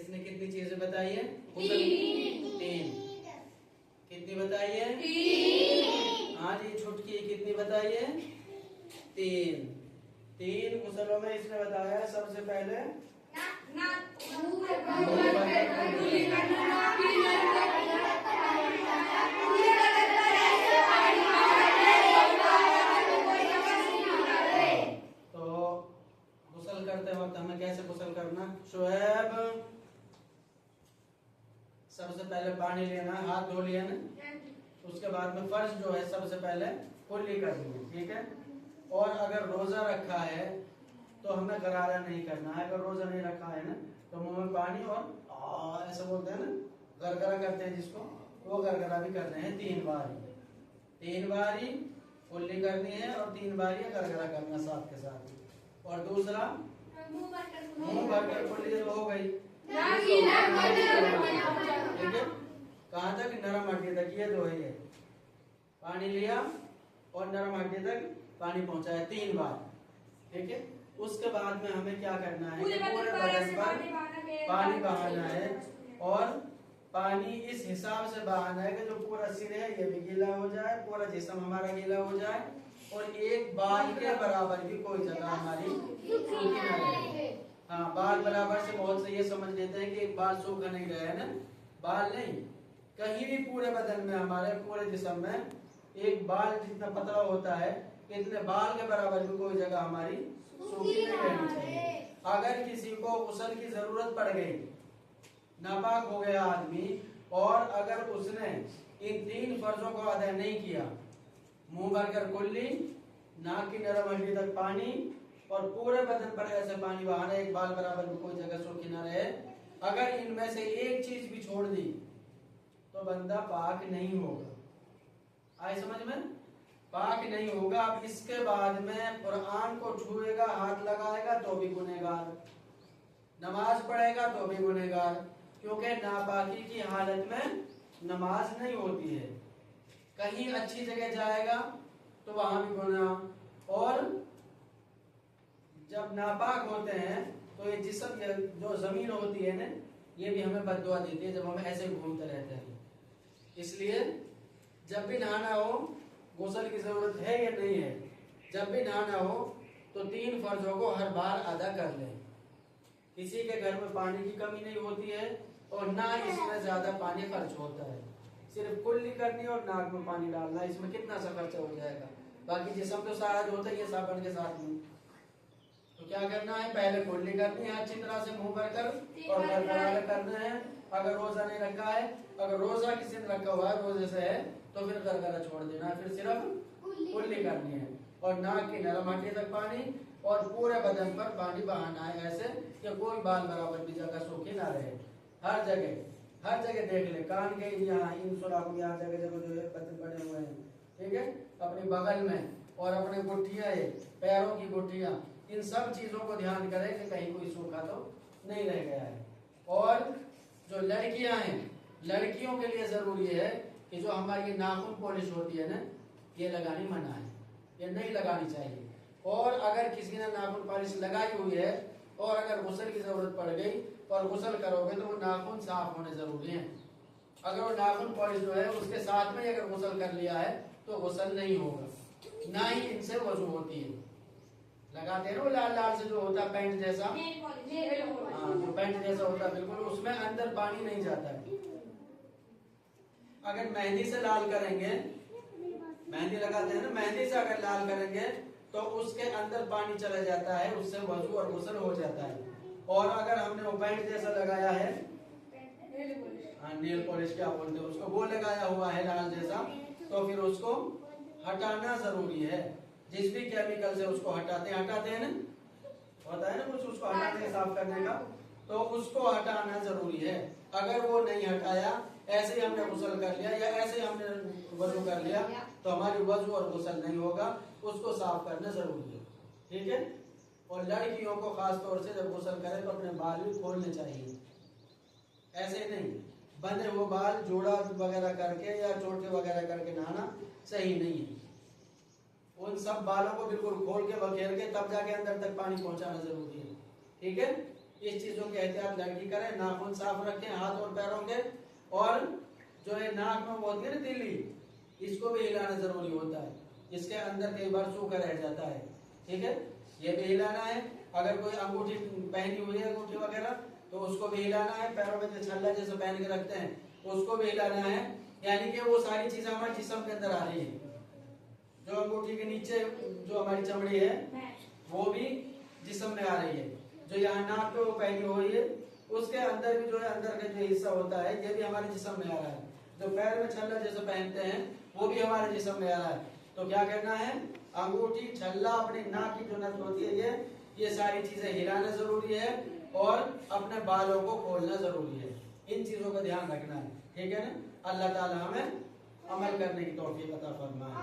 इसने कितनी चीजें बताई है? तीन। कितनी बताई है? तीन। हाँ जी, छुटकी कितनी बताई है? तीन गुसलों में इसने बताया सबसे पहले करते वक्त हमें कैसे गुसल करना? शोएब, सबसे पहले पानी लेना, हाथ धो लिया ना, उसके बाद में फर्ज जो है सबसे पहले कुल्ली करनी है, ठीक है। और अगर रोजा रखा है तो हमें गरारा नहीं करना है। अगर रोजा नहीं रखा है ना तो मुंह में पानी और ऐसा बोलते हैं ना, गरगरा करते हैं जिसको, वो गरगरा भी करने हैं 3 बार ही कुल्ली करनी है और 3 बार ही गरगरा करना साथ के साथ। और दूसरा मुंह भरकर कुल्ली हो गई, ठीक है। कहाँ तक? नरम हड्डी तक, ये दो है। ये पानी लिया और नरम हड्डी तक पानी पहुंचाया 3 बार, ठीक है। उसके बाद में हमें क्या करना है? पूरे बदन पर पानी बहाना है और पानी इस हिसाब से बहाना है कि जो पूरा सिर है ये भी गीला हो जाए, पूरा जिस्म हमारा गीला हो जाए और एक बाल के बराबर भी कोई जगह हमारी सूखी न रहे। हाँ, बाल बराबर से बहुत से ये समझ लेते हैं कि एक बाल सूखा नहीं रहे ना, बाल नहीं, कहीं भी पूरे बदन में हमारे पूरे जिस्म में एक बाल जितना पतला होता है इतने बाल के बराबर भी कोई जगह हमारी सूखी नहीं रहनी चाहिए। अगर किसी को गुस्ल की जरूरत पड़ गई, नापाक हो गया आदमी, और अगर उसने इन 3 फर्जों को अदा नहीं किया, मुंह भरकर कुल्ली, नाक की नरम हड्डी तक पानी और पूरे बदन पर ऐसे पानी बहाना, एक बाल बराबर भी कोई जगह सूखी न रहे, अगर इनमें से एक चीज भी छोड़ दी तो बंदा पाक नहीं होगा। आए समझ में? पाक नहीं होगा। अब इसके बाद में कुरान को छुएगा, हाथ लगाएगा तो भी गुनहगार, नमाज पढ़ेगा तो भी गुनहगार, क्योंकि नापाकी की हालत में नमाज नहीं होती है। कहीं अच्छी जगह जाएगा तो वहां भी गुनाह, और जब नापाक होते हैं तो ये जिस्म, जो जमीन होती है ना, ये भी हमें बद्दुआ देती है जब हम ऐसे घूमते रहते हैं। इसलिए जब भी नहाना हो, गुस्ल की जरूरत है या नहीं है, जब भी नहाना हो तो 3 फर्जों को हर बार अदा कर लें। किसी के घर में पानी की कमी नहीं होती है और ना इसमें ज्यादा पानी खर्च होता है। सिर्फ कुल्ली करनी और नाक में पानी डालना, इसमें कितना सा खर्चा हो जाएगा। बाकी जिस्म तो सारा जो होता है ये साबुन के साथ में। तो क्या करना है? पहले कुल्ली करनी है अच्छी तरह से मुंह भरकर और गरगरा करना है। अगर रोजा नहीं रखा है, अगर रोजा किसी ने रखा हुआ है, रोजे से है, तो फिर गरगरा छोड़ देना है, फिर सिर्फ कुल्ली करनी है और नाक की नरम हड्डी तक पानी और पूरे बदन पर पानी बहाना है, ऐसे कि कोई बाल बराबर भी जगह सूखी ना रहे। हर जगह देख ले, कान के यहाँ, इन सुराखों की, हर जगह जो है बदन बने हुए हैं, ठीक है। अपने बगल में और अपने गुठिया, पैरों की गुठिया, इन सब चीजों को ध्यान करें कि कहीं कोई सूखा तो नहीं रह गया है। और जो लड़कियां हैं, लड़कियों के लिए जरूरी है कि जो हमारी नाखून पॉलिश होती है ना, ये लगानी मना है, ये नहीं लगानी चाहिए। और अगर किसी ने नाखून पॉलिश लगाई हुई है और अगर गुस्ल की जरूरत पड़ गई और गुस्ल करोगे तो वो नाखून साफ होने जरूरी है। अगर वो नाखून पॉलिश जो है उसके साथ में अगर गुस्ल कर लिया है तो गुस्ल नहीं होगा, ना ही इनसे वजू होती है। लगाते हैं ना वो लाल लाल से जो होता है पेंट जैसा, हाँ, जो पेंट जैसा होता है बिल्कुल, उसमें अंदर पानी नहीं जाता है। अगर मेहंदी से लाल करेंगे, मेहंदी लगाते हैं ना, मेहंदी से अगर लाल करेंगे तो उसके अंदर पानी चला जाता है, उससे वजू और गुस्ल हो जाता है। और अगर हमने वो पेंट जैसा लगाया है, नेल पॉलिश क्या बोलते हैं उसको, वो लगाया हुआ है लाल जैसा, तो फिर उसको हटाना जरूरी है। जिस भी केमिकल से उसको हटाते हैं ना, होता है ना कुछ, उसको हटाते हैं साफ करने का, तो उसको हटाना जरूरी है। अगर वो नहीं हटाया, ऐसे ही हमने गुस्ल कर लिया या ऐसे ही हमने वजू कर लिया, तो हमारी वजू और गुस्ल नहीं होगा, उसको साफ करना जरूरी है, ठीक है। और लड़कियों को खास तौर से जब गुस्ल करें तो अपने बाल भी खोलने चाहिए, ऐसे नहीं बंधे वो बाल जोड़ा वगैरह करके या चोटी वगैरह करके नहाना सही नहीं है। उन सब बालों को बिल्कुल खोल के बखेर के तब जाके अंदर तक पानी पहुंचाना जरूरी है, ठीक है। इस चीजों की एहतियात लड़की करें, नाखून साफ रखें हाथ और पैरों के, और जो है नाक में वो होती है ना तिल्ली, इसको भी हिलाना जरूरी होता है, इसके अंदर कई बार सूखा रह जाता है, ठीक है, ये भी हिलाना है। अगर कोई अंगूठी पहनी हुई है, अंगूठी वगैरह, तो उसको भी हिलाना है। पैरों में जो छल्ला जैसे पहन के रखते हैं तो उसको भी हिलाना है, यानी कि वो सारी चीजें हमारे जिस्म के अंदर आ रही है। जो अंगूठी के नीचे जो हमारी चमड़ी है वो भी जिस्म में आ रही है, जो यहाँ नाक पे वो पहनी हुई है उसके अंदर भी जो है अंदर का जो हिस्सा होता है ये भी हमारे जिस्म में आ रहा है। जो पैर में छल्ला जैसे पहनते हैं वो भी हमारे जिस्म में आ रहा है। तो क्या करना है, अंगूठी, छल्ला, अपनी नाक की जो नस होती है ये सारी चीजें हिलाना जरूरी है, और अपने बालों को खोलना जरूरी है। इन चीजों का ध्यान रखना है, ठीक है ना। अल्लाह ताला हमें अमल करने की तौफीक अता फरमाए।